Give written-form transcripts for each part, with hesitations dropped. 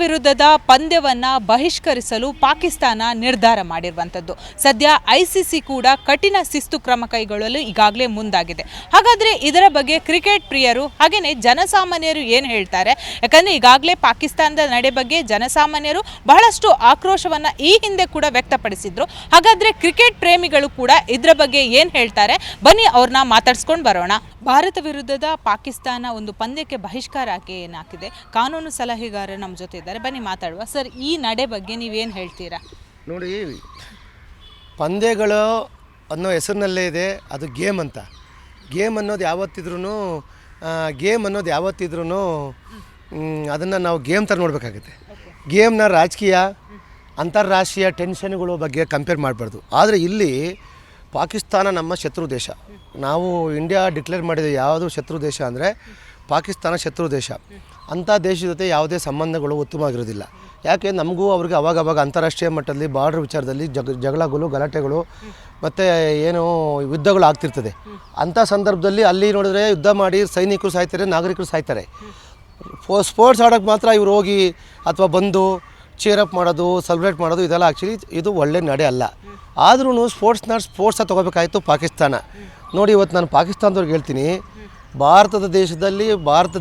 ವಿರುದ್ಧದ ಪಂದ್ಯವನ್ನು ಬಹಿಷ್ಕರಿಸಲು ಪಾಕಿಸ್ತಾನ ನಿರ್ಧಾರ ಮಾಡಿರುವಂಥದ್ದು. ಸದ್ಯ ICC ಕೂಡ ಕಠಿಣ ಶಿಸ್ತು ಕ್ರಮ ಕೈಗೊಳ್ಳಲು ಈಗಾಗಲೇ ಮುಂದಾಗಿದೆ. ಹಾಗಾದರೆ ಇದರ ಬಗ್ಗೆ ಕ್ರಿಕೆಟ್ ಪ್ರಿಯರು ಹಾಗೆಯೇ ಜನಸಾಮಾನ್ಯರು ಏನು ಹೇಳ್ತಾರೆ? ಯಾಕಂದರೆ ಈಗಾಗಲೇ ಪಾಕಿಸ್ತಾನದ ನಡೆ ಬಗ್ಗೆ ಜನಸಾಮಾನ್ಯರು ಬಹಳಷ್ಟು ಆಕ್ರೋಶವನ್ನು ಈ ಹಿಂದೆ ಕೂಡ ವ್ಯಕ್ತಪಡಿಸಿದ್ರು. ಹಾಗಾದರೆ ಕ್ರಿಕೆಟ್ ಪ್ರೇಮಿಗಳು ಕೂಡ ಇದರ ಬಗ್ಗೆ ಏನು ಹೇಳ್ತಾರೆ? ಬನ್ನಿ ಅವ್ರನ್ನ ಮಾತಾಡ್ಸ್ಕೊಂಡು ಬರೋಣ. ಭಾರತ ವಿರುದ್ಧದ ಪಾಕಿಸ್ತಾನ ಒಂದು ಪಂದ್ಯಕ್ಕೆ ಬಹಿಷ್ಕಾರ ಹಾಕಿದೆ. ಕಾನೂನು ಸಲಹೆಗಾರ ನಮ್ಮ ಜೊತೆ ಇದ್ದಾರೆ, ಬನ್ನಿ ಮಾತಾಡುವ. ಸರ್, ಈ ನಡೆ ಬಗ್ಗೆ ನೀವೇನು ಹೇಳ್ತೀರಾ? ನೋಡಿ, ಪಂದ್ಯಗಳು ಅನ್ನೋ ಹೆಸರಿನಲ್ಲೇ ಇದೆ, ಅದು ಗೇಮ್ ಅಂತ. ಗೇಮ್ ಅನ್ನೋದು ಯಾವತ್ತಿದ್ರೂ ಅದನ್ನು ನಾವು ಗೇಮ್ ಥರ ನೋಡಬೇಕಾಗುತ್ತೆ. ಗೇಮ್ನ ರಾಜಕೀಯ ಅಂತಾರಾಷ್ಟ್ರೀಯ ಟೆನ್ಷನ್ಗಳ ಬಗ್ಗೆ ಕಂಪೇರ್ ಮಾಡಬಾರ್ದು. ಆದರೆ ಇಲ್ಲಿ ಪಾಕಿಸ್ತಾನ ನಮ್ಮ ಶತ್ರು ದೇಶ. ನಾವು ಇಂಡಿಯಾ ಡಿಕ್ಲೇರ್ ಮಾಡಿದ ಯಾವುದು ಶತ್ರು ದೇಶ ಅಂದರೆ ಪಾಕಿಸ್ತಾನ ಶತ್ರು ದೇಶ. ಅಂಥ ದೇಶದ ಜೊತೆ ಯಾವುದೇ ಸಂಬಂಧಗಳು ಉತ್ತಮವಾಗಿರೋದಿಲ್ಲ. ಯಾಕೆ ನಮಗೂ ಅವ್ರಿಗೆ ಅವಾಗವಾಗ ಅಂತಾರಾಷ್ಟ್ರೀಯ ಮಟ್ಟದಲ್ಲಿ ಬಾರ್ಡ್ರ್ ವಿಚಾರದಲ್ಲಿ ಜಗಳಗಳು ಗಲಾಟೆಗಳು ಮತ್ತು ಏನು ಯುದ್ಧಗಳು ಆಗ್ತಿರ್ತದೆ. ಅಂಥ ಸಂದರ್ಭದಲ್ಲಿ ಅಲ್ಲಿ ನೋಡಿದ್ರೆ ಯುದ್ಧ ಮಾಡಿ ಸೈನಿಕರು ಸಾಯ್ತಾರೆ, ನಾಗರಿಕರು ಸಾಯ್ತಾರೆ. ಸ್ಪೋರ್ಟ್ಸ್ ಆಡೋಕ್ಕೆ ಮಾತ್ರ ಇವ್ರು ಹೋಗಿ ಅಥವಾ ಬಂದು ಚೇರಪ್ ಮಾಡೋದು, ಸೆಲೆಬ್ರೇಟ್ ಮಾಡೋದು, ಇದೆಲ್ಲ ಆ್ಯಕ್ಚುಲಿ ಇದು ಒಳ್ಳೆ ನಡೆ ಅಲ್ಲ. ಆದ್ರೂ ಸ್ಪೋರ್ಟ್ಸ್ ತೊಗೋಬೇಕಾಯಿತು ಪಾಕಿಸ್ತಾನ. ನೋಡಿ, ಇವತ್ತು ನಾನು ಪಾಕಿಸ್ತಾನದವ್ರಿಗೆ ಹೇಳ್ತೀನಿ, ಭಾರತ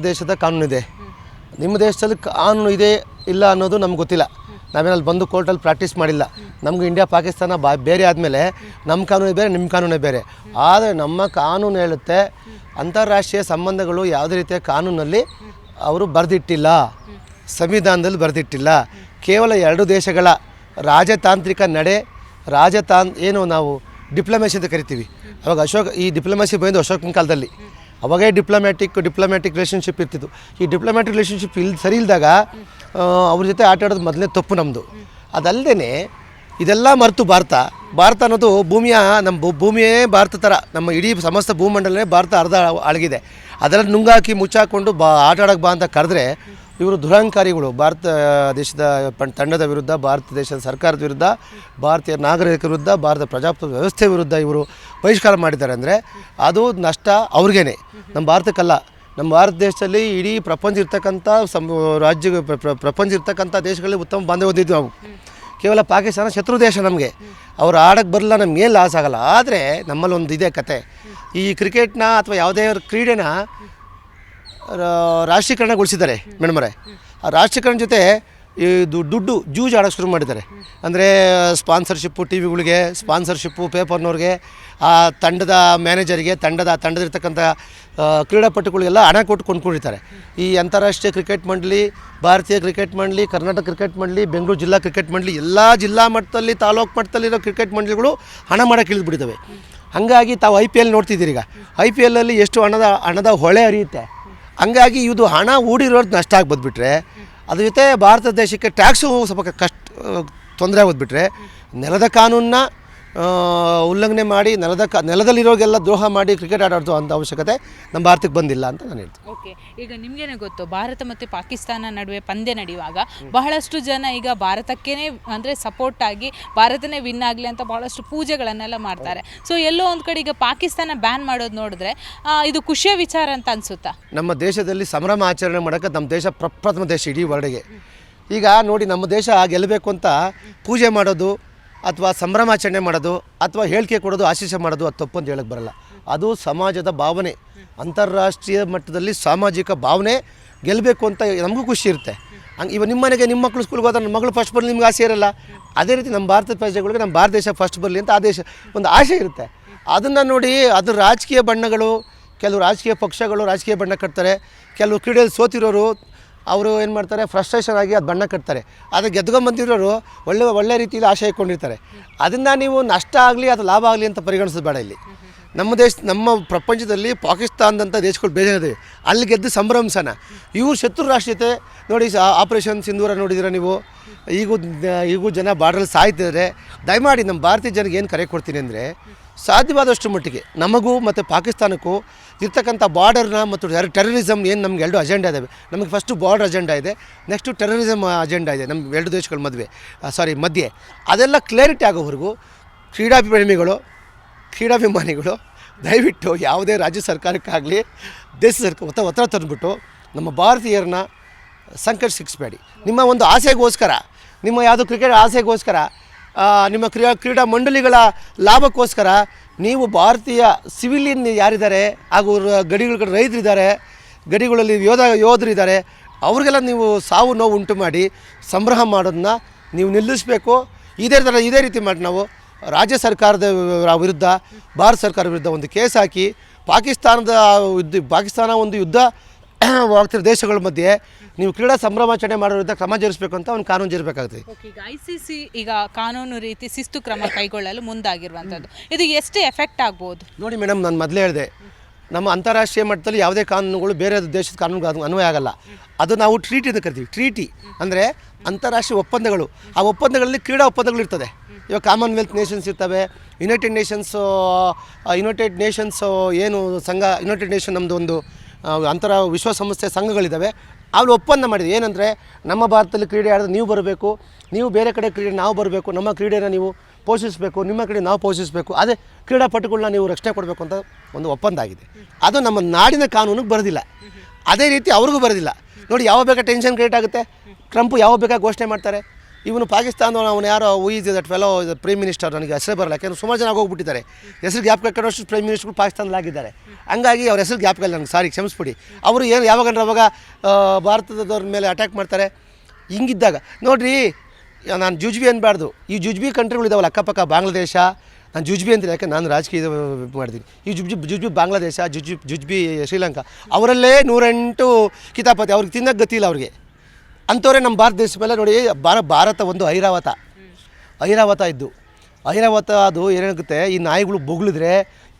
ದೇಶದ ಕಾನೂನಿದೆ, ನಿಮ್ಮ ದೇಶದಲ್ಲಿ ಕಾನೂನು ಇದೆ ಇಲ್ಲ ಅನ್ನೋದು ನಮ್ಗೆ ಗೊತ್ತಿಲ್ಲ. ನಾವೇನಲ್ಲಿ ಬಂದು ಕೋರ್ಟಲ್ಲಿ ಪ್ರಾಕ್ಟೀಸ್ ಮಾಡಿಲ್ಲ. ನಮ್ಗೆ ಇಂಡಿಯಾ ಪಾಕಿಸ್ತಾನ ಬೇರೆ ಆದಮೇಲೆ ನಮ್ಮ ಕಾನೂನು ಬೇರೆ, ನಿಮ್ಮ ಕಾನೂನೇ ಬೇರೆ. ಆದರೆ ನಮ್ಮ ಕಾನೂನು ಹೇಳುತ್ತೆ, ಅಂತಾರಾಷ್ಟ್ರೀಯ ಸಂಬಂಧಗಳು ಯಾವುದೇ ರೀತಿಯ ಕಾನೂನಲ್ಲಿ ಅವರು ಬರೆದಿಟ್ಟಿಲ್ಲ, ಸಂವಿಧಾನದಲ್ಲಿ ಬರೆದಿಟ್ಟಿಲ್ಲ. ಕೇವಲ ಎರಡು ದೇಶಗಳ ರಾಜತಾಂತ್ರಿಕ ನಡೆ, ಏನು ನಾವು ಡಿಪ್ಲೊಮ್ಯಾಸಿ ಅಂತ ಕರಿತೀವಿ. ಅವಾಗ ಈ ಡಿಪ್ಲೊಮ್ಯಾಸಿ ಬಂದು ಅಶೋಕನ ಕಾಲದಲ್ಲಿ, ಅವಾಗೇ ಡಿಪ್ಲೊಮ್ಯಾಟಿಕ್ ರಿಲೇಷನ್ಶಿಪ್ ಇರ್ತಿತ್ತು. ಈ ಡಿಪ್ಲೊಮ್ಯಾಟಿಕ್ ರಿಲೇಷನ್ಶಿಪ್ ಸರಿ ಇಲ್ಲದಾಗ ಅವ್ರ ಜೊತೆ ಆಟ ಆಡೋದು ಮೊದಲನೇ ತಪ್ಪು ನಮ್ಮದು. ಅದಲ್ಲದೆ ಇದೆಲ್ಲ ಮರೆತು ಭಾರತ ಅನ್ನೋದು ನಮ್ಮ ಭೂಮಿಯೇ ಭಾರತ ಥರ, ನಮ್ಮ ಇಡೀ ಸಮಸ್ತ ಭೂಮಂಡಲನೇ ಭಾರತ ಅರ್ಧ ಅಳಗಿದೆ. ಅದೆಲ್ಲ ನುಂಗಾಕಿ ಮುಚ್ಚಾಕೊಂಡು ಆಟ ಆಡೋಕ್ಕೆ ಬಾ ಅಂತ ಕರೆದ್ರೆ ಇವರು ದುರಹಂಕಾರಿಗಳು. ಭಾರತ ದೇಶದ ತಂಡದ ವಿರುದ್ಧ, ಭಾರತ ದೇಶದ ಸರ್ಕಾರದ ವಿರುದ್ಧ, ಭಾರತೀಯ ನಾಗರಿಕರ ವಿರುದ್ಧ, ಭಾರತ ಪ್ರಜಾಪ್ರಭುತ್ವ ವ್ಯವಸ್ಥೆ ವಿರುದ್ಧ ಇವರು ಬಹಿಷ್ಕಾರ ಮಾಡಿದ್ದಾರೆ ಅಂದರೆ ಅದು ನಷ್ಟ ಅವ್ರಿಗೇನೆ, ನಮ್ಮ ಭಾರತಕ್ಕಲ್ಲ. ನಮ್ಮ ಭಾರತ ದೇಶದಲ್ಲಿ ಇಡೀ ಪ್ರಪಂಚ ಇರ್ತಕ್ಕಂಥ ಪ್ರಪಂಚ ಇರ್ತಕ್ಕಂಥ ದೇಶಗಳಲ್ಲಿ ಉತ್ತಮ ಬಾಂಧವ್ಯ ಹೊಂದಿದ್ವಿ ನಾವು. ಕೇವಲ ಪಾಕಿಸ್ತಾನ ಶತ್ರು ದೇಶ ನಮಗೆ. ಅವ್ರು ಆಡೋಕ್ಕೆ ಬರಲ್ಲ, ನಮಗೇನು ಲಾಸ್ ಆಗೋಲ್ಲ. ಆದರೆ ನಮ್ಮಲ್ಲಿ ಒಂದು ಇದೆ ಕತೆ. ಈ ಕ್ರಿಕೆಟ್ನ ಅಥವಾ ಯಾವುದೇ ಕ್ರೀಡೆನ ರಾಷ್ಟ್ರೀಕರಣಗೊಳಿಸಿದ್ದಾರೆ ಮೇಡಮರೇ. ಆ ರಾಷ್ಟ್ರೀಕರಣ ಜೊತೆ ಈ ದುಡ್ಡು ಜೂಜು ಆಡೋಕ್ಕೆ ಶುರು ಮಾಡಿದ್ದಾರೆ. ಅಂದರೆ ಸ್ಪಾನ್ಸರ್ಶಿಪ್ಪು, ಟಿ ವಿಗಳಿಗೆ ಸ್ಪಾನ್ಸರ್ಶಿಪ್ಪು, ಪೇಪರ್ನವ್ರಿಗೆ, ಆ ತಂಡದ ಮ್ಯಾನೇಜರಿಗೆ, ತಂಡದಿರ್ತಕ್ಕಂಥ ಕ್ರೀಡಾಪಟುಗಳಿಗೆಲ್ಲ ಹಣ ಕೊಟ್ಟು ಕೊಂಡ್ಕೊಂಡಿರ್ತಾರೆ. ಈ ಅಂತಾರಾಷ್ಟ್ರೀಯ ಕ್ರಿಕೆಟ್ ಮಂಡಳಿ, ಭಾರತೀಯ ಕ್ರಿಕೆಟ್ ಮಂಡಳಿ, ಕರ್ನಾಟಕ ಕ್ರಿಕೆಟ್ ಮಂಡಳಿ, ಬೆಂಗಳೂರು ಜಿಲ್ಲಾ ಕ್ರಿಕೆಟ್ ಮಂಡಳಿ, ಎಲ್ಲ ಜಿಲ್ಲಾ ಮಟ್ಟದಲ್ಲಿ, ತಾಲೂಕು ಮಟ್ಟದಲ್ಲಿರೋ ಕ್ರಿಕೆಟ್ ಮಂಡಳಿಗಳು ಹಣ ಮಾಡೋಕ್ಕೆ ಇಳಿದ್ಬಿಟ್ಟಿದ್ದಾವೆ. ಹಾಗಾಗಿ ತಾವು IPL ನೋಡ್ತಿದ್ದೀರಿ. ಈಗ IPL ಎಷ್ಟು ಹಣದ ಹೊಳೆ ಹರಿಯುತ್ತೆ. ಹಂಗಾಗಿ ಇದು ಹಣ ಹೂಡಿರೋದು ನಷ್ಟ ಆಗಿ ಬಂದುಬಿಟ್ರೆ, ಅದ್ರ ಜೊತೆ ಭಾರತ ದೇಶಕ್ಕೆ ಟ್ಯಾಕ್ಸು ಸ್ವಲ್ಪ ತೊಂದರೆ ಆಗೋದ್ಬಿಟ್ರೆ, ನೆಲದ ಕಾನೂನನ್ನ ಉಲ್ಲಂಘನೆ ಮಾಡಿ ನೆಲದಲ್ಲಿರೋಗೆಲ್ಲ ದ್ರೋಹ ಮಾಡಿ ಕ್ರಿಕೆಟ್ ಆಡೋದು ಅಂತ ಅವಶ್ಯಕತೆ ನಮ್ಮ ಭಾರತಕ್ಕೆ ಬಂದಿಲ್ಲ ಅಂತ ನಾನು ಹೇಳ್ತೀನಿ. ಓಕೆ, ಈಗ ನಿಮಗೇನೆ ಗೊತ್ತು, ಭಾರತ ಮತ್ತು ಪಾಕಿಸ್ತಾನ ನಡುವೆ ಪಂದ್ಯ ನಡೆಯುವಾಗ ಬಹಳಷ್ಟು ಜನ ಈಗ ಭಾರತಕ್ಕೇ ಅಂದರೆ ಸಪೋರ್ಟ್ ಆಗಿ ಭಾರತನೇ ವಿನ್ ಆಗಲಿ ಅಂತ ಬಹಳಷ್ಟು ಪೂಜೆಗಳನ್ನೆಲ್ಲ ಮಾಡ್ತಾರೆ. ಸೊ ಎಲ್ಲೋ ಒಂದು ಕಡೆ ಈಗ ಪಾಕಿಸ್ತಾನ ಬ್ಯಾನ್ ಮಾಡೋದು ನೋಡಿದ್ರೆ ಇದು ಖುಷಿಯ ವಿಚಾರ ಅಂತ ಅನಿಸುತ್ತಾ? ನಮ್ಮ ದೇಶದಲ್ಲಿ ಸಂಭ್ರಮ ಆಚರಣೆ ಮಾಡೋಕ್ಕೆ ನಮ್ಮ ದೇಶ ಪ್ರಪ್ರಥಮ ದೇಶ ಇಡೀ ವರ್ಲ್ಡ್ಗೆ. ಈಗ ನೋಡಿ, ನಮ್ಮ ದೇಶ ಗೆಲ್ಲಬೇಕು ಅಂತ ಪೂಜೆ ಮಾಡೋದು ಅಥವಾ ಸಂಭ್ರಮಾಚರಣೆ ಮಾಡೋದು ಅಥವಾ ಹೇಳಿಕೆ ಕೊಡೋದು, ಆಶೀರ್ಷ ಮಾಡೋದು ಅದು ತಪ್ಪು ಅಂತ ಹೇಳಕ್ಕೆ ಬರಲ್ಲ. ಅದು ಸಮಾಜದ ಭಾವನೆ, ಅಂತಾರಾಷ್ಟ್ರೀಯ ಮಟ್ಟದಲ್ಲಿ ಸಾಮಾಜಿಕ ಭಾವನೆ. ಗೆಲ್ಲಬೇಕು ಅಂತ ನಮಗೂ ಖುಷಿ ಇರುತ್ತೆ. ಇವಾಗ ನಿಮ್ಮ ಮನೆಗೆ ನಿಮ್ಮ ಮಕ್ಕಳು ಸ್ಕೂಲ್ಗೆ ಹೋದ್ರೆ ನನ್ನ ಮಗಳು ಫಸ್ಟ್ ಬರಲಿ, ನಿಮ್ಗೆ ಆಸೆ ಇರಲ್ಲ. ಅದೇ ರೀತಿ ನಮ್ಮ ಭಾರತ ಪ್ರಜೆಗಳಿಗೆ ನಮ್ಮ ಭಾರತ ದೇಶ ಫಸ್ಟ್ ಬರಲಿ ಅಂತ ಒಂದು ಆಸೆ ಇರುತ್ತೆ. ಅದನ್ನು ನೋಡಿ, ಅದು ರಾಜಕೀಯ ಬಣ್ಣಗಳು, ಕೆಲವು ರಾಜಕೀಯ ಪಕ್ಷಗಳು ರಾಜಕೀಯ ಬಣ್ಣ ಕಟ್ತಾರೆ. ಕೆಲವು ಕ್ರೀಡೆಯಲ್ಲಿ ಸೋತಿರೋರು ಅವರು ಏನು ಮಾಡ್ತಾರೆ, ಫ್ರಸ್ಟ್ರೇಷನ್ ಆಗಿ ಅದು ಬಣ್ಣ ಕಟ್ತಾರೆ. ಆದರೆ ಗೆದ್ಕೊಂಬಂದಿರೋರು ಒಳ್ಳೆ ರೀತಿಯಲ್ಲಿ ಆಶಯ ಇಟ್ಕೊಂಡಿರ್ತಾರೆ. ಅದನ್ನು ನೀವು ನಷ್ಟ ಆಗಲಿ ಅಥವಾ ಲಾಭ ಆಗಲಿ ಅಂತ ಪರಿಗಣಿಸೋದು ಬೇಡ. ಇಲ್ಲಿ ನಮ್ಮ ಪ್ರಪಂಚದಲ್ಲಿ ಪಾಕಿಸ್ತಾನದಂಥ ದೇಶಗಳು ಬೇಜಾರಿದೆ, ಅಲ್ಲಿ ಗೆದ್ದು ಸಂಭ್ರಮಿಸೋಣ. ಇವ್ರು ಶತ್ರು ರಾಷ್ಟ್ರೀಯತೆ ನೋಡಿ, ಆಪರೇಷನ್ ಸಿಂಧೂರ ನೋಡಿದ್ದೀರ ನೀವು. ಈಗೂ ಜನ ಬಾರ್ಡ್ರಲ್ಲಿ ಸಾಯ್ತಿದ್ದಾರೆ. ದಯಮಾಡಿ ನಮ್ಮ ಭಾರತೀಯ ಜನಕ್ಕೆ ಏನು ಕರೆ ಕೊಡ್ತೀನಿ ಅಂದರೆ, ಸಾಧ್ಯವಾದಷ್ಟು ಮಟ್ಟಿಗೆ ನಮಗೂ ಮತ್ತು ಪಾಕಿಸ್ತಾನಕ್ಕೂ ಇರ್ತಕ್ಕಂಥ ಬಾರ್ಡರ್ನ ಮತ್ತು ಟೆರರಿಸಮ್ ಏನು ನಮ್ಗೆ ಎರಡು ಅಜೆಂಡಾ ಇದ್ದಾವೆ. ನಮಗೆ ಫಸ್ಟು ಬಾರ್ಡರ್ ಅಜೆಂಡಾ ಇದೆ, ನೆಕ್ಸ್ಟು ಟೆರರಿಸಮ್ ಅಜೆಂಡಾ ಇದೆ ನಮ್ಮ ಎರಡು ದೇಶಗಳ ಮಧ್ಯೆ. ಅದೆಲ್ಲ ಕ್ಲಾರಿಟಿ ಆಗೋವರೆಗೂ ಕ್ರೀಡಾಭಿಮಾನಿಗಳು ದಯವಿಟ್ಟು ಯಾವುದೇ ರಾಜ್ಯ ಸರ್ಕಾರಕ್ಕಾಗಲಿ ದೇಶ ಸರ್ಕಾರ ಒತ್ತಡ ತಂದುಬಿಟ್ಟು ನಮ್ಮ ಭಾರತೀಯರನ್ನ ಸಂಕಟ ಸಿಕ್ಕಿಸ್ಬೇಡಿ. ನಿಮ್ಮ ಒಂದು ಆಸೆಗೋಸ್ಕರ, ನಿಮ್ಮ ಯಾವುದೋ ಕ್ರಿಕೆಟ್ ಆಸೆಗೋಸ್ಕರ, ನಿಮ್ಮ ಕ್ರೀಡಾ ಮಂಡಳಿಗಳ ಲಾಭಕ್ಕೋಸ್ಕರ ನೀವು ಭಾರತೀಯ ಸಿವಿಲಿಯನ್ ಯಾರಿದ್ದಾರೆ ಹಾಗೂ ಗಡಿಗಳ ರೈತರಿದ್ದಾರೆ, ಗಡಿಗಳಲ್ಲಿ ಯೋಧರಿದ್ದಾರೆ, ಅವ್ರಿಗೆಲ್ಲ ನೀವು ಸಾವು ನೋವು ಉಂಟು ಮಾಡಿ ಸಂಭ್ರಮ ಮಾಡೋದನ್ನ ನೀವು ನಿಲ್ಲಿಸಬೇಕು. ಇದೇ ರೀತಿ ಮಾಡಿ ನಾವು ರಾಜ್ಯ ಸರ್ಕಾರದ ವಿರುದ್ಧ, ಭಾರತ ಸರ್ಕಾರದ ವಿರುದ್ಧ ಒಂದು ಕೇಸ್ ಹಾಕಿ ಪಾಕಿಸ್ತಾನ ಒಂದು ಯುದ್ಧ ಆಗ್ತಿರೋ ದೇಶಗಳ ಮಧ್ಯೆ ನೀವು ಕ್ರೀಡಾ ಸಂಭ್ರಮಾಚರಣೆ ಮಾಡೋ ವಿರುದ್ಧ ಕ್ರಮ ಜರುಗಿಸಬೇಕು ಅಂತ ಒಂದು ಕಾನೂನು ಜರುಗಬೇಕಾಗುತ್ತೆ. ಈಗ ICC ಈಗ ಕಾನೂನು ರೀತಿ ಶಿಸ್ತು ಕ್ರಮ ಕೈಗೊಳ್ಳಲು ಮುಂದಾಗಿರುವಂಥದ್ದು, ಇದು ಎಷ್ಟು ಎಫೆಕ್ಟ್ ಆಗ್ಬೋದು? ನೋಡಿ ಮೇಡಮ್, ನಾನು ಮೊದಲೇ ಹೇಳಿದೆ, ನಮ್ಮ ಅಂತಾರಾಷ್ಟ್ರೀಯ ಮಟ್ಟದಲ್ಲಿ ಯಾವುದೇ ಕಾನೂನುಗಳು ಬೇರೆ ದೇಶದ ಕಾನೂನುಗಳು ಅನ್ವಯ ಆಗಲ್ಲ. ಅದು ನಾವು ಟ್ರೀಟಿ ಅಂತ ಕರಿತೀವಿ. ಟ್ರೀಟಿ ಅಂದರೆ ಅಂತಾರಾಷ್ಟ್ರೀಯ ಒಪ್ಪಂದಗಳು. ಆ ಒಪ್ಪಂದಗಳಲ್ಲಿ ಕ್ರೀಡಾ ಒಪ್ಪಂದಗಳು ಇರ್ತದೆ. ಇವಾಗ ಕಾಮನ್ವೆಲ್ತ್ ನೇಷನ್ಸ್ ಇರ್ತವೆ, ಯುನೈಟೆಡ್ ನೇಷನ್ಸ್ ಏನು ಸಂಘ, ಯುನೈಟೆಡ್ ನೇಷನ್ ನಮ್ಮದು ಒಂದು ವಿಶ್ವಸಂಸ್ಥೆ ಸಂಘಗಳಿದ್ದಾವೆ. ಅಲ್ಲಿ ಒಪ್ಪಂದ ಮಾಡಿದೆ ಏನಂದರೆ, ನಮ್ಮ ಭಾರತದಲ್ಲಿ ಕ್ರೀಡೆ ಆಡಿದ್ರೆ ನೀವು ಬರಬೇಕು, ನೀವು ಬೇರೆ ಕಡೆ ಕ್ರೀಡೆ ನಾವು ಬರಬೇಕು, ನಮ್ಮ ಕ್ರೀಡೆನ ನೀವು ಪೋಷಿಸಬೇಕು, ನಿಮ್ಮ ಕ್ರೀಡೆ ನಾವು ಪೋಷಿಸಬೇಕು, ಅದೇ ಕ್ರೀಡಾಪಟುಗಳನ್ನ ನೀವು ರಕ್ಷಣೆ ಕೊಡಬೇಕು ಅಂತ ಒಂದು ಒಪ್ಪಂದ ಆಗಿದೆ. ಅದು ನಮ್ಮ ನಾಡಿನ ಕಾನೂನಿಗೆ ಬರೋದಿಲ್ಲ, ಅದೇ ರೀತಿ ಅವ್ರಿಗೂ ಬರೋದಿಲ್ಲ. ನೋಡಿ, ಯಾವ ಬೇಕಾ ಟೆನ್ಷನ್ ಕ್ರಿಯೇಟ್ ಆಗುತ್ತೆ. ಟ್ರಂಪ್ ಯಾವ ಬೇಕಾ ಘೋಷಣೆ ಮಾಡ್ತಾರೆ. ಇವನು ಪಾಕಿಸ್ತಾನದವನು, ಅವನು ಯಾರೋ is that fellow prime minister, ನನಗೆ ಹೆಸರು ಬರಲ್ಲ, ಯಾಕೆಂದರೆ ಸುಮಾರು ಜನ ಹೋಗ್ಬಿಟ್ಟಿದ್ದಾರೆ. ಹೆಸರು ಜ್ಞಾಪಕ ಕಟ್ಟೋಷ್ಟು ಪ್ರೈಮ್ ಮಿನಿಸ್ಟರ್ಗಳು ಪಾಕಿಸ್ತಾನದಲ್ಲಿ ಆಗಿದ್ದಾರೆ. ಹಂಗಾಗಿ ಅವ್ರ ಹೆಸರು ಜ್ಞಾಪಕ ಇಲ್ಲ ನನಗೆ, ಸಾರಿ ಕ್ಷಮಿಸ್ಬಿಡಿ. ಅವರು ಏನು ಯಾವಾಗ ಭಾರತದವ್ರ ಮೇಲೆ ಅಟ್ಯಾಕ್ ಮಾಡ್ತಾರೆ. ಹಿಂಗಿದ್ದಾಗ ನೋಡಿರಿ, ನಾನು ಜುಜ್ಬಿ ಅನ್ಬಾರ್ದು, ಈ ಜುಜ್ಬಿ ಕಂಟ್ರಿಗಳಿದ್ದಾವಲ್ಲ ಅಕ್ಕಪಕ್ಕ, ಬಾಂಗ್ಲಾದೇಶ, ನಾನು ಜುಜ್ಬಿ ಅಂತೀನಿ ಯಾಕೆ ನಾನು ರಾಜಕೀಯ ಮಾಡ್ತೀನಿ. ಈ ಜುಜ್ಬಿ ಬಾಂಗ್ಲಾದೇಶ, ಜುಜ್ಬಿ ಶ್ರೀಲಂಕಾ, ಅವರಲ್ಲೇ 108 ಕಿತಾಪತಿ, ಅವ್ರಿಗೆ ತಿನ್ನಕ್ಕೆ ಗತಿಯಿಲ್ಲ ಅವ್ರಿಗೆ. ಅಂಥವ್ರೆ ನಮ್ಮ ಭಾರತ ದೇಶದ ಮೇಲೆ ನೋಡಿ, ಭಾರತ ಒಂದು ಐರಾವತ ಇದ್ದು, ಐರಾವತ ಅದು ಏನಾಗುತ್ತೆ, ಈ ನಾಯಿಗಳು ಬೊಗಳಿದ್ರೆ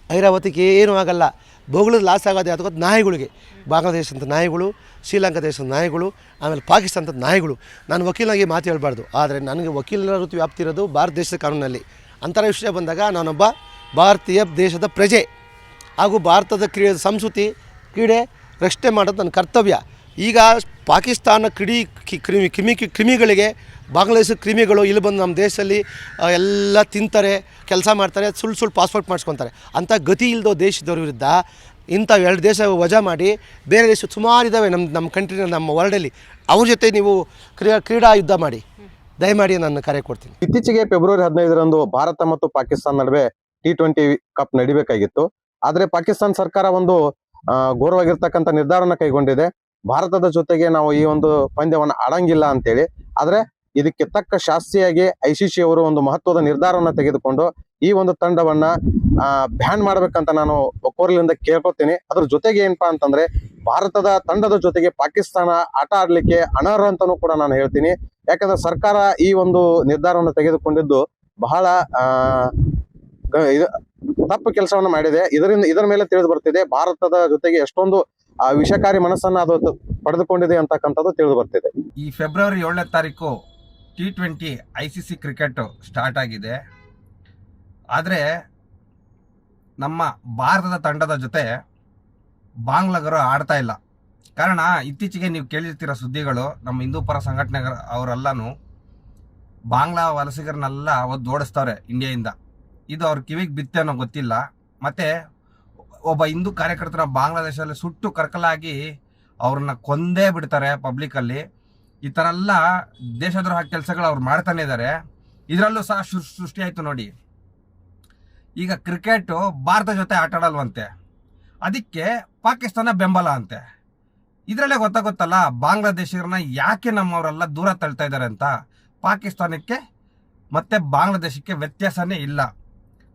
ಐರಾವತಕ್ಕೆ ಏನೂ ಆಗಲ್ಲ. ಬೊಗಳದು ಲಾಸ್ ಆಗೋದು ಅಥವಾ ನಾಯಿಗಳಿಗೆ, ಬಾಂಗ್ಲಾದೇಶದ ನಾಯಿಗಳು, ಶ್ರೀಲಂಕಾ ದೇಶದ ನಾಯಿಗಳು, ಆಮೇಲೆ ಪಾಕಿಸ್ತಾನದ ನಾಯಿಗಳು. ನಾನು ವಕೀಲನಾಗಿ ಮಾತು ಹೇಳ್ಬಾರ್ದು, ಆದರೆ ನನಗೆ ವಕೀಲರ ವೃತ್ತಿ ವ್ಯಾಪ್ತಿ ಇರೋದು ಭಾರತ ದೇಶದ ಕಾನೂನಲ್ಲಿ. ಅಂತರ ವಿಷಯ ಬಂದಾಗ ನಾನೊಬ್ಬ ಭಾರತೀಯ ದೇಶದ ಪ್ರಜೆ ಹಾಗೂ ಭಾರತದ ಸಂಸ್ಕೃತಿ ಕ್ರೀಡೆ ರಕ್ಷಣೆ ಮಾಡೋದು ನನ್ನ ಕರ್ತವ್ಯ. ಈಗ ಪಾಕಿಸ್ತಾನ ಕ್ರಿಮಿಗಳಿಗೆ, ಬಾಂಗ್ಲಾದೇಶದ ಕ್ರಿಮಿಗಳು ಇಲ್ಲಿ ಬಂದು ನಮ್ಮ ದೇಶದಲ್ಲಿ ಎಲ್ಲ ತಿಂತಾರೆ, ಕೆಲಸ ಮಾಡ್ತಾರೆ, ಸುಳ್ಳು ಪಾಸ್ಪೋರ್ಟ್ ಮಾಡಿಸ್ಕೊತಾರೆ. ಅಂಥ ಗತಿ ಇಲ್ಲದೋ ದೇಶದವ್ರ ವಿರುದ್ಧ ಇಂಥ 2 ದೇಶ ವಜಾ ಮಾಡಿ ಬೇರೆ ದೇಶ ಸುಮಾರು ಇದ್ದಾವೆ ನಮ್ಮ ಕಂಟ್ರಿನ, ನಮ್ಮ ವರ್ಲ್ಡಲ್ಲಿ, ಅವ್ರ ಜೊತೆ ನೀವು ಕ್ರೀಡಾ ಯುದ್ಧ ಮಾಡಿ, ದಯಮಾಡಿ ನಾನು ಕರೆ ಕೊಡ್ತೀನಿ. ಇತ್ತೀಚೆಗೆ ಫೆಬ್ರವರಿ 15ರಂದು ಭಾರತ ಮತ್ತು ಪಾಕಿಸ್ತಾನ ನಡುವೆ T20 ಕಪ್ ನಡಿಬೇಕಾಗಿತ್ತು. ಆದರೆ ಪಾಕಿಸ್ತಾನ ಸರ್ಕಾರ ಒಂದು ಘೋರವಾಗಿರ್ತಕ್ಕಂಥ ನಿರ್ಧಾರನ ಕೈಗೊಂಡಿದೆ. ಭಾರತದ ಜೊತೆಗೆ ನಾವು ಈ ಒಂದು ಪಂದ್ಯವನ್ನು ಆಡಂಗಿಲ್ಲ ಅಂತೇಳಿ. ಆದ್ರೆ ಇದಕ್ಕೆ ತಕ್ಕ ಶಾಸ್ತ್ರೀಯಾಗಿ ICC ಅವರು ಒಂದು ಮಹತ್ವದ ನಿರ್ಧಾರವನ್ನ ತೆಗೆದುಕೊಂಡು ಈ ಒಂದು ತಂಡವನ್ನ ಬ್ಯಾನ್ ಮಾಡ್ಬೇಕಂತ ನಾನು ಒಕ್ಕೊರಲಿಂದ ಕೇಳ್ಕೊತೀನಿ. ಅದ್ರ ಜೊತೆಗೆ ಏನಪ್ಪಾ ಅಂತಂದ್ರೆ, ಭಾರತದ ತಂಡದ ಜೊತೆಗೆ ಪಾಕಿಸ್ತಾನ ಆಟ ಆಡ್ಲಿಕ್ಕೆ ಅನರ್ಹ ಅಂತಾನೂ ಕೂಡ ನಾನು ಹೇಳ್ತೀನಿ. ಯಾಕಂದ್ರೆ ಸರ್ಕಾರ ಈ ಒಂದು ನಿರ್ಧಾರವನ್ನು ತೆಗೆದುಕೊಂಡಿದ್ದು ಬಹಳ ತಪ್ಪು ಕೆಲಸವನ್ನ ಮಾಡಿದೆ. ಇದರ ಮೇಲೆ ತಿಳಿದು ಬರ್ತಿದೆ ಭಾರತದ ಜೊತೆಗೆ ಎಷ್ಟೊಂದು ವಿಷಕಾರಿ ಮನಸ್ಸನ್ನ ಅದು ಪಡೆದುಕೊಂಡಿದೆ ಅಂತಕ್ಕಂಥದ್ದು ತಿಳಿದು ಬರ್ತಿದೆ. ಈ ಫೆಬ್ರವರಿ 7ನೇ ತಾರೀಕು T20 ICC ಕ್ರಿಕೆಟ್ ಸ್ಟಾರ್ಟ್ ಆಗಿದೆ. ಆದರೆ ನಮ್ಮ ಭಾರತದ ತಂಡದ ಜೊತೆ ಬಾಂಗ್ಲಾಗರು ಆಡ್ತಾ ಇಲ್ಲ. ಕಾರಣ ಇತ್ತೀಚೆಗೆ ನೀವು ಕೇಳಿರ್ತೀರ ಸುದ್ದಿಗಳು, ನಮ್ಮ ಹಿಂದೂ ಪರ ಸಂಘಟನೆ ಅವರೆಲ್ಲನೂ ಬಾಂಗ್ಲಾ ವಲಸಿಗರನ್ನೆಲ್ಲ ಓಡಿಸ್ತಾರೆ ಇಂಡಿಯಾದಿಂದ. ಇದು ಅವ್ರ ಕಿವಿಗೆ ಬಿತ್ತೆ ಅನ್ನೋ ಗೊತ್ತಿಲ್ಲ. ಮತ್ತೆ ಒಬ್ಬ ಹಿಂದೂ ಕಾರ್ಯಕರ್ತರ ಬಾಂಗ್ಲಾದೇಶದಲ್ಲಿ ಸುಟ್ಟು ಕರ್ಕಲಾಗಿ ಅವ್ರನ್ನ ಕೊಂದೇ ಬಿಡ್ತಾರೆ ಪಬ್ಲಿಕಲ್ಲಿ. ಈ ಥರ ಎಲ್ಲ ದೇಶದ್ರೋಹ ಕೆಲಸಗಳು ಅವ್ರು ಮಾಡ್ತಾನೆ ಇದ್ದಾರೆ. ಇದರಲ್ಲೂ ಸಹ ಸೃಷ್ಟಿ ಆಯಿತು ನೋಡಿ. ಈಗ ಕ್ರಿಕೆಟು ಭಾರತ ಜೊತೆ ಆಟ ಆಡಲ್ವಂತೆ, ಅದಕ್ಕೆ ಪಾಕಿಸ್ತಾನ ಬೆಂಬಲ ಅಂತೆ. ಇದರಲ್ಲೇ ಗೊತ್ತಾಗುತ್ತಲ್ಲ ಬಾಂಗ್ಲಾದೇಶಿಗರನ್ನ ಯಾಕೆ ನಮ್ಮವರೆಲ್ಲ ದೂರ ತಳ್ತಾ ಇದ್ದಾರೆ ಅಂತ. ಪಾಕಿಸ್ತಾನಕ್ಕೆ ಮತ್ತೆ ಬಾಂಗ್ಲಾದೇಶಕ್ಕೆ ವ್ಯತ್ಯಾಸನೇ ಇಲ್ಲ.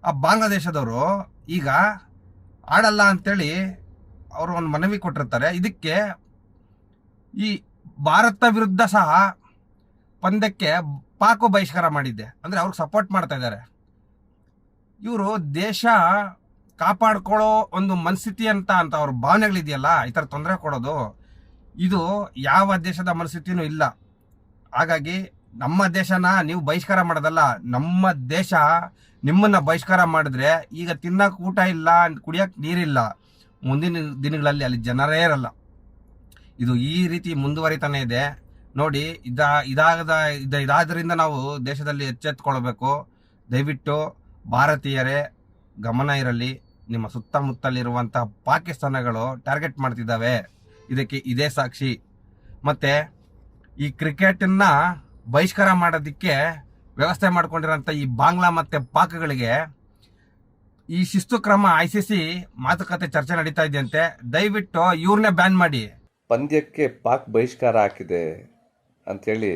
ಆ ಬಾಂಗ್ಲಾದೇಶದವರು ಈಗ ಆಡಲ್ಲ ಅಂತೇಳಿ ಅವರು ಒಂದು ಮನವಿ ಕೊಟ್ಟಿರ್ತಾರೆ. ಇದಕ್ಕೆ ಈ ಭಾರತ ವಿರುದ್ಧ ಸಹ ಪಂದ್ಯಕ್ಕೆ ಪಾಕು ಬಹಿಷ್ಕಾರ ಮಾಡಿದ್ದೆ, ಅಂದರೆ ಅವ್ರಿಗೆ ಸಪೋರ್ಟ್ ಮಾಡ್ತಾ ಇದ್ದಾರೆ. ಇವರು ದೇಶ ಕಾಪಾಡ್ಕೊಳ್ಳೋ ಒಂದು ಮನಸ್ಥಿತಿ ಅಂತ ಅವ್ರ ಭಾವನೆಗಳಿದೆಯಲ್ಲ, ಈ ಥರ ತೊಂದರೆ ಕೊಡೋದು, ಇದು ಯಾವ ದೇಶದ ಮನಸ್ಥಿತಿನೂ ಇಲ್ಲ. ಹಾಗಾಗಿ ನಮ್ಮ ದೇಶನ ನೀವು ಬಹಿಷ್ಕಾರ ಮಾಡೋದಲ್ಲ, ನಮ್ಮ ದೇಶ ನಿಮ್ಮನ್ನ ಬಹಿಷ್ಕಾರ ಮಾಡಿದ್ರೆ ಈಗ ತಿನ್ನಕ್ಕೆ ಊಟ ಇಲ್ಲ, ಕುಡಿಯಕ್ಕೆ ನೀರಿಲ್ಲ, ಮುಂದಿನ ದಿನಗಳಲ್ಲಿ ಅಲ್ಲಿ ಜನರೇ ಇರಲ್ಲ. ಇದು ಈ ರೀತಿ ಮುಂದುವರಿತಾನೆ ಇದೆ ನೋಡಿ. ಇದಾದ್ರಿಂದ ನಾವು ದೇಶದಲ್ಲಿ ಎಚ್ಚೆತ್ತುಕೊಳ್ಬೇಕು. ದಯವಿಟ್ಟು ಭಾರತೀಯರೇ ಗಮನ ಇರಲಿ. ನಿಮ್ಮ ಸುತ್ತಮುತ್ತಲಿರುವಂತಹ ಪಾಕಿಸ್ತಾನಗಳು ಟಾರ್ಗೆಟ್ ಮಾಡ್ತಿದ್ದಾವೆ, ಇದಕ್ಕೆ ಇದೇ ಸಾಕ್ಷಿ. ಮತ್ತೆ ಈ ಕ್ರಿಕೆಟನ್ನ ಬಹಿಷ್ಕಾರ ಮಾಡೋದಕ್ಕೆ ವ್ಯವಸ್ಥೆ ಮಾಡ್ಕೊಂಡಿರೋಂಥ ಈ ಬಾಂಗ್ಲಾ ಮತ್ತು ಪಾಕ್ಗಳಿಗೆ ಈ ಶಿಸ್ತು ಕ್ರಮ ICC ಮಾತುಕತೆ ಚರ್ಚೆ ನಡೀತಾ ಇದೆಯಂತೆ. ದಯವಿಟ್ಟು ಇವ್ರನ್ನೇ ಬ್ಯಾನ್ ಮಾಡಿ. ಪಂದ್ಯಕ್ಕೆ ಪಾಕ್ ಬಹಿಷ್ಕಾರ ಹಾಕಿದೆ ಅಂಥೇಳಿ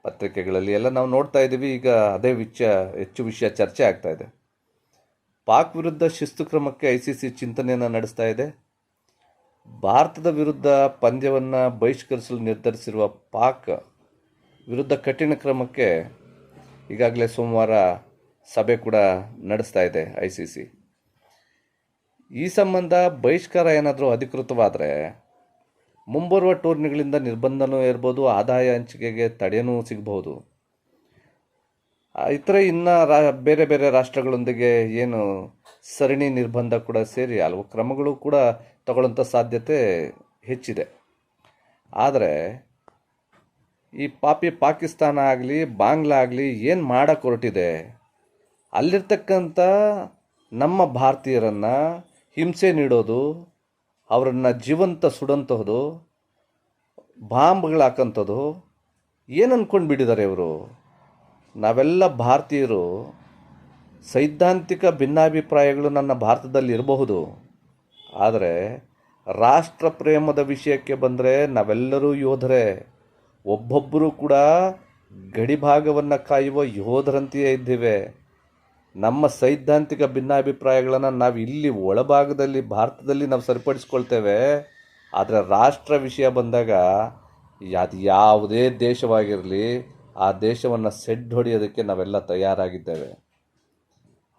ಪತ್ರಿಕೆಗಳಲ್ಲಿ ಎಲ್ಲ ನಾವು ನೋಡ್ತಾ ಇದ್ದೀವಿ. ಈಗ ಅದೇ ಹೆಚ್ಚು ವಿಷಯ ಚರ್ಚೆ ಆಗ್ತಾ ಇದೆ. ಪಾಕ್ ವಿರುದ್ಧ ಶಿಸ್ತು ಕ್ರಮಕ್ಕೆ ICC ಚಿಂತನೆಯನ್ನು ನಡೆಸ್ತಾ ಇದೆ. ಭಾರತದ ವಿರುದ್ಧ ಪಂದ್ಯವನ್ನು ಬಹಿಷ್ಕರಿಸಲು ನಿರ್ಧರಿಸಿರುವ ಪಾಕ್ ವಿರುದ್ಧ ಕಠಿಣ ಕ್ರಮಕ್ಕೆ ಈಗಾಗಲೇ ಸೋಮವಾರ ಸಭೆ ಕೂಡ ನಡೆಸ್ತಾ ಇದೆ ICC. ಈ ಸಂಬಂಧ ಬಹಿಷ್ಕಾರ ಏನಾದರೂ ಅಧಿಕೃತವಾದರೆ ಮುಂಬರುವ ಟೂರ್ನಿಗಳಿಂದ ನಿರ್ಬಂಧನೂ ಇರ್ಬೋದು, ಆದಾಯ ಹಂಚಿಕೆಗೆ ತಡೆಯೂ ಸಿಗಬಹುದು. ಇತರೆ ಇನ್ನು ಬೇರೆ ಬೇರೆ ರಾಷ್ಟ್ರಗಳೊಂದಿಗೆ ಏನು ಸರಣಿ ನಿರ್ಬಂಧ ಕೂಡ ಸೇರಿ ಹಲವು ಕ್ರಮಗಳು ಕೂಡ ತಗೊಳ್ಳೋಂಥ ಸಾಧ್ಯತೆ ಹೆಚ್ಚಿದೆ. ಆದರೆ ಈ ಪಾಕಿಸ್ತಾನ ಆಗಲಿ ಬಾಂಗ್ಲಾ ಆಗಲಿ ಏನು ಮಾಡಕ್ಕೆ ಹೊರಟಿದೆ, ಅಲ್ಲಿರ್ತಕ್ಕಂಥ ನಮ್ಮ ಭಾರತೀಯರನ್ನು ಹಿಂಸೆ ನೀಡೋದು, ಅವರನ್ನು ಜೀವಂತ ಸುಡೋಂಥದ್ದು, ಬಾಂಬ್ಗಳು ಹಾಕೋಂಥದ್ದು, ಏನು ಅಂದ್ಕೊಂಡು ಬಿಟ್ಟಿದ್ದಾರೆ ಇವರು. ನಾವೆಲ್ಲ ಭಾರತೀಯರು ಸೈದ್ಧಾಂತಿಕ ಭಿನ್ನಾಭಿಪ್ರಾಯಗಳು ನನ್ನ ಭಾರತದಲ್ಲಿ ಇರಬಹುದು, ಆದರೆ ರಾಷ್ಟ್ರ ಪ್ರೇಮದ ವಿಷಯಕ್ಕೆ ಬಂದರೆ ನಾವೆಲ್ಲರೂ ಯೋಧರೇ. ಒಬ್ಬೊಬ್ಬರೂ ಕೂಡ ಗಡಿಭಾಗವನ್ನು ಕಾಯುವ ಯೋಧರಂತೆಯೇ ಇದ್ದೇವೆ. ನಮ್ಮ ಸೈದ್ಧಾಂತಿಕ ಭಿನ್ನಾಭಿಪ್ರಾಯಗಳನ್ನು ನಾವು ಇಲ್ಲಿ ಒಳಭಾಗದಲ್ಲಿ ಭಾರತದಲ್ಲಿ ನಾವು ಸರಿಪಡಿಸ್ಕೊಳ್ತೇವೆ. ಆದರೆ ರಾಷ್ಟ್ರ ವಿಷಯ ಬಂದಾಗ ಅದು ಯಾವುದೇ ದೇಶವಾಗಿರಲಿ ಆ ದೇಶವನ್ನು ಸೆಡ್ ಹೊಡೆಯೋದಕ್ಕೆ ನಾವೆಲ್ಲ ತಯಾರಾಗಿದ್ದೇವೆ.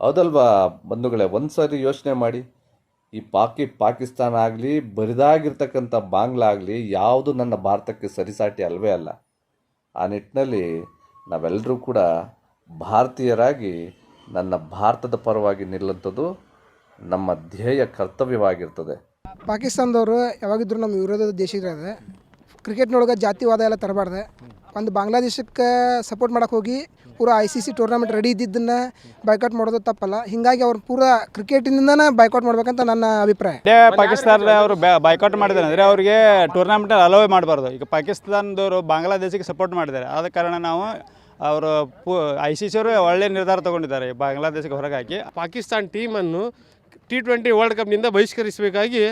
ಹೌದಲ್ವಾ ಬಂಧುಗಳೇ? ಒಂದು ಸಾರಿ ಯೋಚನೆ ಮಾಡಿ. ಈ ಪಾಕಿಸ್ತಾನ ಆಗಲಿ ಬರಿದಾಗಿರ್ತಕ್ಕಂಥ ಬಾಂಗ್ಲಾ ಆಗಲಿ ಯಾವುದು ನನ್ನ ಭಾರತಕ್ಕೆ ಸರಿಸಾಟಿ ಅಲ್ವೇ ಅಲ್ಲ. ಆ ನಿಟ್ಟಿನಲ್ಲಿ ನಾವೆಲ್ಲರೂ ಕೂಡ ಭಾರತೀಯರಾಗಿ ನನ್ನ ಭಾರತದ ಪರವಾಗಿ ನಿಲ್ಲುವಂಥದ್ದು ನಮ್ಮ ಧ್ಯೇಯ ಕರ್ತವ್ಯವಾಗಿರ್ತದೆ. ಪಾಕಿಸ್ತಾನದವರು ಯಾವಾಗಿದ್ದರೂ ನಮ್ಮ ವಿರೋಧದ ದೇಶ ಇರೋದೆ. ಕ್ರಿಕೆಟ್ನೊಳಗೆ ಜಾತಿವಾದ ಎಲ್ಲ ತರಬಾರ್ದೆ. ಒಂದು ಬಾಂಗ್ಲಾದೇಶಕ್ಕೆ ಸಪೋರ್ಟ್ ಮಾಡೋಕೆ ಹೋಗಿ ಪೂರಾ ICC ಟೂರ್ನಮೆಂಟ್ ರೆಡಿ ಇದ್ದಿದ್ದನ್ನು ಬೈಕಾಟ್ ಮಾಡೋದು ತಪ್ಪಲ್ಲ. ಹೀಗಾಗಿ ಅವ್ರು ಪೂರಾ ಕ್ರಿಕೆಟಿನಿಂದನೇ ಬೈಕಾಟ್ ಮಾಡ್ಬೇಕಂತ ನನ್ನ ಅಭಿಪ್ರಾಯ. ಪಾಕಿಸ್ತಾನದ ಅವರು ಬೈಕಾಟ್ ಮಾಡಿದ್ದಾರೆ ಅಂದರೆ ಅವರಿಗೆ ಟೂರ್ನಮೆಂಟಲ್ಲಿ ಅಲೋವ್ ಮಾಡಬಾರ್ದು. ಈಗ ಪಾಕಿಸ್ತಾನದವರು ಬಾಂಗ್ಲಾದೇಶಕ್ಕೆ ಸಪೋರ್ಟ್ ಮಾಡಿದ್ದಾರೆ. ಆದ ಕಾರಣ ನಾವು ಅವರು ICC ಅವರು ಒಳ್ಳೆ ನಿರ್ಧಾರ ತೊಗೊಂಡಿದ್ದಾರೆ ಬಾಂಗ್ಲಾದೇಶಕ್ಕೆ ಹೊರಗಾಕಿ ಪಾಕಿಸ್ತಾನ ಟೀಮನ್ನು T20 ವರ್ಲ್ಡ್ ಕಪ್ನಿಂದ ಬಹಿಷ್ಕರಿಸಬೇಕಾಗಿ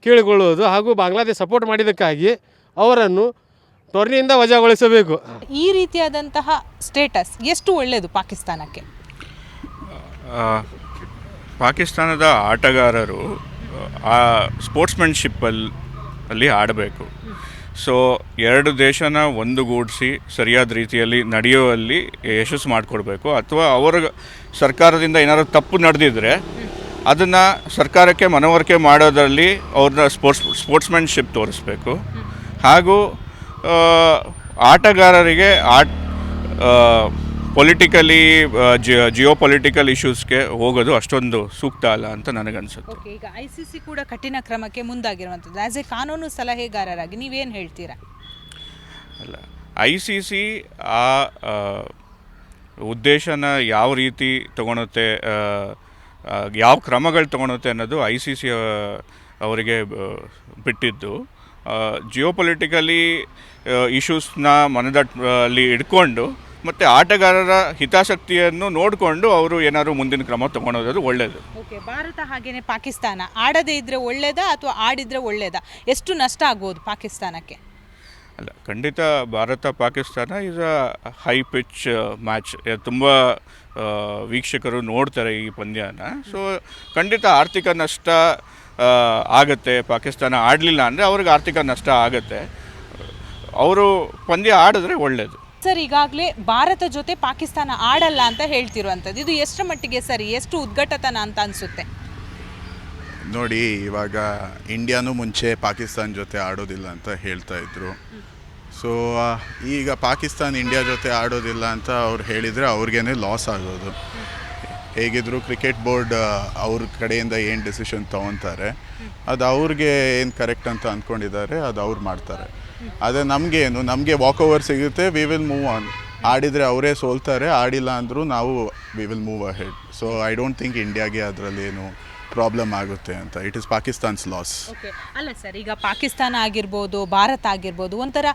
ಕೇಳಿಕೊಳ್ಳುವುದು ಹಾಗೂ ಬಾಂಗ್ಲಾದೇಶ ಸಪೋರ್ಟ್ ಮಾಡಿದ್ದಕ್ಕಾಗಿ ಅವರನ್ನು ಟೂರ್ನಿಯಿಂದ ವಜಾಗೊಳಿಸಬೇಕು. ಈ ರೀತಿಯಾದಂತಹ ಸ್ಟೇಟಸ್ ಎಷ್ಟು ಒಳ್ಳೆಯದು ಪಾಕಿಸ್ತಾನಕ್ಕೆ? ಪಾಕಿಸ್ತಾನದ ಆಟಗಾರರು ಸ್ಪೋರ್ಟ್ಸ್ಮನ್ಶಿಪ್ಪಲ್ಲಿ ಆಡಬೇಕು. ಸೊ ಎರಡು ದೇಶನ ಒಂದುಗೂಡಿಸಿ ಸರಿಯಾದ ರೀತಿಯಲ್ಲಿ ನಡೆಯುವಲ್ಲಿ ಯಶಸ್ಸು ಮಾಡಿಕೊಡ್ಬೇಕು. ಅಥವಾ ಅವರ ಸರ್ಕಾರದಿಂದ ಏನಾದರೂ ತಪ್ಪು ನಡೆದಿದ್ರೆ ಅದನ್ನು ಸರ್ಕಾರಕ್ಕೆ ಮನವರಿಕೆ ಮಾಡೋದರಲ್ಲಿ ಅವ್ರನ್ನ ಸ್ಪೋರ್ಟ್ಸ್ಮನ್ಶಿಪ್ ತೋರಿಸ್ಬೇಕು. ಹಾಗೂ ಆಟಗಾರರಿಗೆ ಪೊಲಿಟಿಕಲಿ ಜಿಯೋ ಪೊಲಿಟಿಕಲ್ ಇಶ್ಯೂಸ್ಗೆ ಹೋಗೋದು ಅಷ್ಟೊಂದು ಸೂಕ್ತ ಅಲ್ಲ ಅಂತ ನನಗನ್ಸುತ್ತೆ. ಓಕೆ, ಈಗ ICC ಕೂಡ ಕಠಿಣ ಕ್ರಮಕ್ಕೆ ಮುಂದಾಗಿರುವಂಥದ್ದು. ಆ್ಯಸ್ ಎ ಕಾನೂನು ಸಲಹೆಗಾರರಾಗಿ ನೀವೇನು ಹೇಳ್ತೀರಾ? ಅಲ್ಲ, ICC ಆ ಉದ್ದೇಶನ ಯಾವ ರೀತಿ ತಗೊಳುತ್ತೆ, ಯಾವ ಕ್ರಮಗಳು ತಗೊಳುತ್ತೆ ಅನ್ನೋದು ICC ಅವರಿಗೆ ಬಿಟ್ಟಿದ್ದು. ಜಿಯೋ ಪೊಲಿಟಿಕಲಿ ಇಶ್ಯೂಸ್ನ ಮನದಲ್ಲಿ ಇಟ್ಕೊಂಡು ಮತ್ತು ಆಟಗಾರರ ಹಿತಾಸಕ್ತಿಯನ್ನು ನೋಡಿಕೊಂಡು ಅವರು ಏನಾದರೂ ಮುಂದಿನ ಕ್ರಮ ತಗೊಳೋದು ಒಳ್ಳೆಯದು. ಓಕೆ, ಭಾರತ ಹಾಗೇನೆ ಪಾಕಿಸ್ತಾನ ಆಡದೇ ಇದ್ದರೆ ಒಳ್ಳೆಯದಾ ಅಥವಾ ಆಡಿದರೆ ಒಳ್ಳೆಯದಾ? ಎಷ್ಟು ನಷ್ಟ ಆಗ್ಬೋದು ಪಾಕಿಸ್ತಾನಕ್ಕೆ? ಅಲ್ಲ, ಖಂಡಿತ Bharat Pakistan is a high pitch match. ತುಂಬ ವೀಕ್ಷಕರು ನೋಡ್ತಾರೆ ಈ ಪಂದ್ಯನ. ಸೊ ಖಂಡಿತ ಆರ್ಥಿಕ ನಷ್ಟ ಆಗುತ್ತೆ. ಪಾಕಿಸ್ತಾನ ಆಡಲಿಲ್ಲ ಅಂದರೆ ಅವ್ರಿಗೆ ಆರ್ಥಿಕ ನಷ್ಟ ಆಗುತ್ತೆ. ಅವರು ಪಂದ್ಯ ಆಡಿದ್ರೆ ಒಳ್ಳೆಯದು. ಸರ್, ಈಗಾಗಲೇ ಭಾರತ ಜೊತೆ ಪಾಕಿಸ್ತಾನ ಆಡಲ್ಲ ಅಂತ ಹೇಳ್ತಿರುವಂಥದ್ದು, ಇದು ಎಷ್ಟರ ಮಟ್ಟಿಗೆ ಸರಿ, ಎಷ್ಟು ಉದ್ಘಾಟತನ ಅಂತ ಅನಿಸುತ್ತೆ? ನೋಡಿ, ಇವಾಗ ಇಂಡಿಯಾನೂ ಮುಂಚೆ ಪಾಕಿಸ್ತಾನ ಜೊತೆ ಆಡೋದಿಲ್ಲ ಅಂತ ಹೇಳ್ತಾ ಇದ್ರು. ಸೊ ಈಗ ಪಾಕಿಸ್ತಾನ ಇಂಡಿಯಾ ಜೊತೆ ಆಡೋದಿಲ್ಲ ಅಂತ ಅವ್ರು ಹೇಳಿದರೆ ಅವ್ರಿಗೇನೆ ಲಾಸ್ ಆಗೋದು. ಹೇಗಿದ್ರು ಕ್ರಿಕೆಟ್ ಬೋರ್ಡ್ ಅವ್ರ ಕಡೆಯಿಂದ ಏನು ಡಿಸಿಷನ್ ತೊಗೊತಾರೆ ಅದು ಅವ್ರಿಗೆ ಏನು ಕರೆಕ್ಟ್ ಅಂತ ಅಂದ್ಕೊಂಡಿದ್ದಾರೆ ಅದು ಅವ್ರು ಮಾಡ್ತಾರೆ. ಆದರೆ ನಮಗೆ ವಾಕ್ ಓವರ್ ಸಿಗುತ್ತೆ, ವಿ ವಿಲ್ ಮೂವ್ ಆನ್. ಆಡಿದರೆ ಅವರೇ ಸೋಲ್ತಾರೆ, ಆಡಿಲ್ಲ ಅಂದರೂ ನಾವು we will move ahead. So I don't think ಇಂಡಿಯಾಗೆ ಅದರಲ್ಲಿ ಏನು ಪ್ರಾಬ್ಲಮ್ ಆಗುತ್ತೆ ಅಂತ. It is Pakistan's loss. Okay, ಅಲ್ಲ ಸರ್, ಈಗ ಪಾಕಿಸ್ತಾನ ಆಗಿರ್ಬೋದು, ಭಾರತ ಆಗಿರ್ಬೋದು, ಒಂಥರ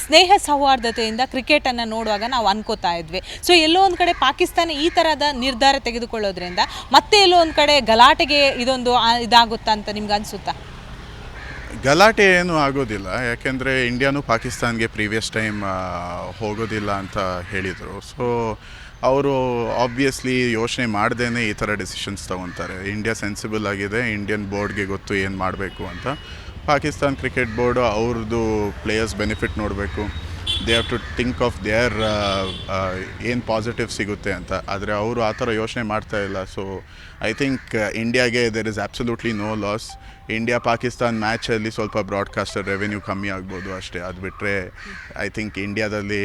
ಸ್ನೇಹ ಸೌಹಾರ್ದತೆಯಿಂದ ಕ್ರಿಕೆಟನ್ನು ನೋಡುವಾಗ ನಾವು ಅನ್ಕೋತಾ ಇದ್ವಿ. ಸೊ ಎಲ್ಲೋ ಒಂದು ಕಡೆ ಪಾಕಿಸ್ತಾನ ಈ ಥರದ ನಿರ್ಧಾರ ತೆಗೆದುಕೊಳ್ಳೋದ್ರಿಂದ ಮತ್ತೆ ಎಲ್ಲೋ ಒಂದು ಕಡೆ ಗಲಾಟೆಗೆ ಇದೊಂದು ಇದಾಗುತ್ತಾ ಅಂತ ನಿಮ್ಗೆ ಅನಿಸುತ್ತಾ? ಗಲಾಟೆ ಏನೂ ಆಗೋದಿಲ್ಲ, ಯಾಕೆಂದರೆ ಇಂಡಿಯಾನು ಪಾಕಿಸ್ತಾನ್ಗೆ ಪ್ರೀವಿಯಸ್ ಟೈಮ್ ಹೋಗೋದಿಲ್ಲ ಅಂತ ಹೇಳಿದರು. ಸೊ ಅವರು ಆಬ್ವಿಯಸ್ಲಿ ಯೋಚನೆ ಮಾಡ್ದೇ ಈ ಥರ ಡಿಸಿಷನ್ಸ್ ತೊಗೊತಾರೆ. ಇಂಡಿಯಾ ಸೆನ್ಸಿಬಲ್ ಆಗಿದೆ, ಇಂಡಿಯನ್ ಬೋರ್ಡ್ಗೆ ಗೊತ್ತು ಏನು ಮಾಡಬೇಕು ಅಂತ. ಪಾಕಿಸ್ತಾನ್ ಕ್ರಿಕೆಟ್ ಬೋರ್ಡು ಅವ್ರದ್ದು ಪ್ಲೇಯರ್ಸ್ ಬೆನಿಫಿಟ್ ನೋಡಬೇಕು. They have to think of their ಏನು ಪಾಸಿಟಿವ್ ಸಿಗುತ್ತೆ ಅಂತ. ಆದರೆ ಅವರು ಆ ಥರ ಯೋಚನೆ ಮಾಡ್ತಾ ಇಲ್ಲ. ಸೊ ಐ ಥಿಂಕ್ ಇಂಡಿಯಾಗೆ there is absolutely no loss. India Pakistan ಮ್ಯಾಚಲ್ಲಿ ಸ್ವಲ್ಪ ಬ್ರಾಡ್ಕಾಸ್ಟರ್ ರೆವೆನ್ಯೂ ಕಮ್ಮಿ ಆಗ್ಬೋದು ಅಷ್ಟೇ. ಅದು ಬಿಟ್ಟರೆ ಐ ಥಿಂಕ್ ಇಂಡಿಯಾದಲ್ಲಿ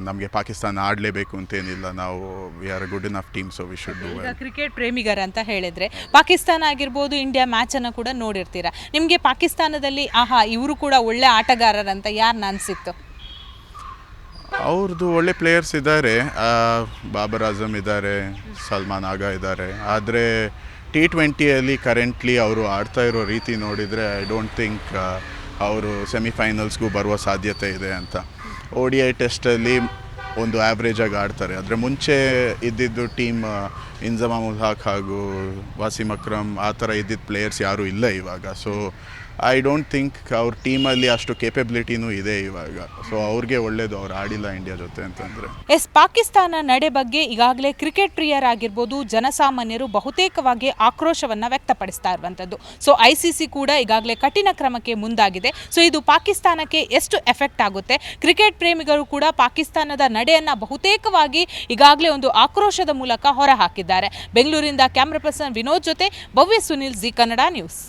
ನಮಗೆ ಪಾಕಿಸ್ತಾನ ಆಡಲೇಬೇಕು ಅಂತೇನಿಲ್ಲ. ನಾವು we are a good enough team, so we should do well. ಈಗ ಕ್ರಿಕೆಟ್ ಪ್ರೇಮಿಗರಂತ ಹೇಳಿದರೆ ಪಾಕಿಸ್ತಾನ ಆಗಿರ್ಬೋದು, ಇಂಡಿಯಾ ಮ್ಯಾಚನ್ನು ಕೂಡ ನೋಡಿರ್ತೀರ. ನಿಮಗೆ ಪಾಕಿಸ್ತಾನದಲ್ಲಿ ಇವರು ಕೂಡ ಒಳ್ಳೆ ಆಟಗಾರರಂತ ಯಾರನ್ನ ಅನಿಸಿತ್ತು? ಅವ್ರದ್ದು ಒಳ್ಳೆ ಪ್ಲೇಯರ್ಸ್ ಇದ್ದಾರೆ. ಬಾಬರ್ ಆಜಮ್ ಇದ್ದಾರೆ, ಸಲ್ಮಾನ್ ಆಗಾ ಇದ್ದಾರೆ. ಆದರೆ T20ಯಲ್ಲಿ ಕರೆಂಟ್ಲಿ ಅವರು ಆಡ್ತಾ ಇರೋ ರೀತಿ ನೋಡಿದರೆ ಐ ಡೋಂಟ್ ಥಿಂಕ್ ಅವರು ಸೆಮಿಫೈನಲ್ಸ್ಗೂ ಬರುವ ಸಾಧ್ಯತೆ ಇದೆ ಅಂತ. ODI ಟೆಸ್ಟಲ್ಲಿ ಒಂದು ಆ್ಯಾವ್ರೇಜಾಗಿ ಆಡ್ತಾರೆ. ಆದರೆ ಮುಂಚೆ ಇದ್ದಿದ್ದು ಟೀಮ್ ಇಂಜಮಾಮ್ ಉಲ್ ಹಕ್ ಹಾಗೂ ವಾಸಿಮ್ ಅಕ್ರಮ್ ಆ ಥರ ಇದ್ದಿದ್ದ ಪ್ಲೇಯರ್ಸ್ ಯಾರೂ ಇಲ್ಲ ಇವಾಗ. ಸೊ ಐ ಡೋಂಟ್ ಥಿಂಕ್ ಅವ್ರ ಟೀಮಲ್ಲಿ ಅಷ್ಟು ಕೇಪಬಿಲಿಟಿನೂ ಇದೆ ಇವಾಗ. ಸೊ ಅವ್ರಿಗೆ ಒಳ್ಳೇದು, ಅವ್ರು ಆಡಿಲ್ಲ ಇಂಡಿಯಾ ಜೊತೆ ಅಂತಂದರೆ. ಪಾಕಿಸ್ತಾನ ನಡೆ ಬಗ್ಗೆ ಈಗಾಗಲೇ ಕ್ರಿಕೆಟ್ ಪ್ರಿಯರಾಗಿರ್ಬೋದು, ಜನಸಾಮಾನ್ಯರು ಬಹುತೇಕವಾಗಿ ಆಕ್ರೋಶವನ್ನು ವ್ಯಕ್ತಪಡಿಸ್ತಾ ಇರುವಂಥದ್ದು. ಸೊ ICC ಕೂಡ ಈಗಾಗಲೇ ಕಠಿಣ ಕ್ರಮಕ್ಕೆ ಮುಂದಾಗಿದೆ. ಸೊ ಇದು ಪಾಕಿಸ್ತಾನಕ್ಕೆ ಎಷ್ಟು ಎಫೆಕ್ಟ್ ಆಗುತ್ತೆ? ಕ್ರಿಕೆಟ್ ಪ್ರೇಮಿಗಳು ಕೂಡ ಪಾಕಿಸ್ತಾನದ ನಡೆಯನ್ನು ಬಹುತೇಕವಾಗಿ ಈಗಾಗಲೇ ಒಂದು ಆಕ್ರೋಶದ ಮೂಲಕ ಹೊರಹಾಕಿದ್ದಾರೆ. ಬೆಂಗಳೂರಿಂದ ಕ್ಯಾಮ್ರಾ ಪರ್ಸನ್ ವಿನೋದ್ ಜೊತೆ ಭವ್ಯ ಸುನಿಲ್, ಜಿ ಕನ್ನಡ ನ್ಯೂಸ್.